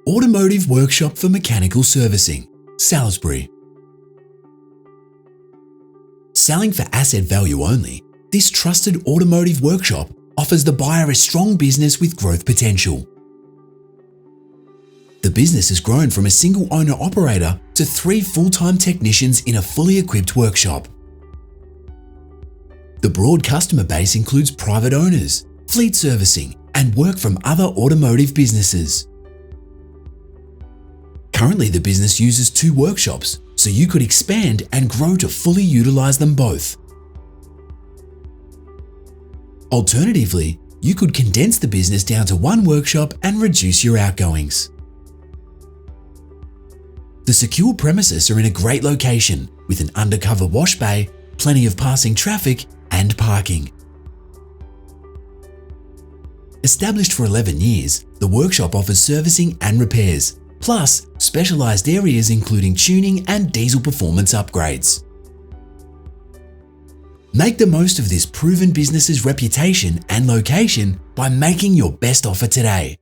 Automotive Workshop for Mechanical Servicing, Salisbury. Selling for asset value only, this trusted automotive workshop offers the buyer a strong business with growth potential. The business has grown from a single owner-operator to 3 full-time technicians in a fully equipped workshop. The broad customer base includes private owners, fleet servicing, and work from other automotive businesses. Currently, the business uses 2 workshops, so you could expand and grow to fully utilize them both. Alternatively, you could condense the business down to 1 workshop and reduce your outgoings. The secure premises are in a great location with an undercover wash bay, plenty of passing traffic, and parking. Established for 11 years, the workshop offers servicing and repairs, plus specialized areas including tuning and diesel performance upgrades. Make the most of this proven business's reputation and location by making your best offer today.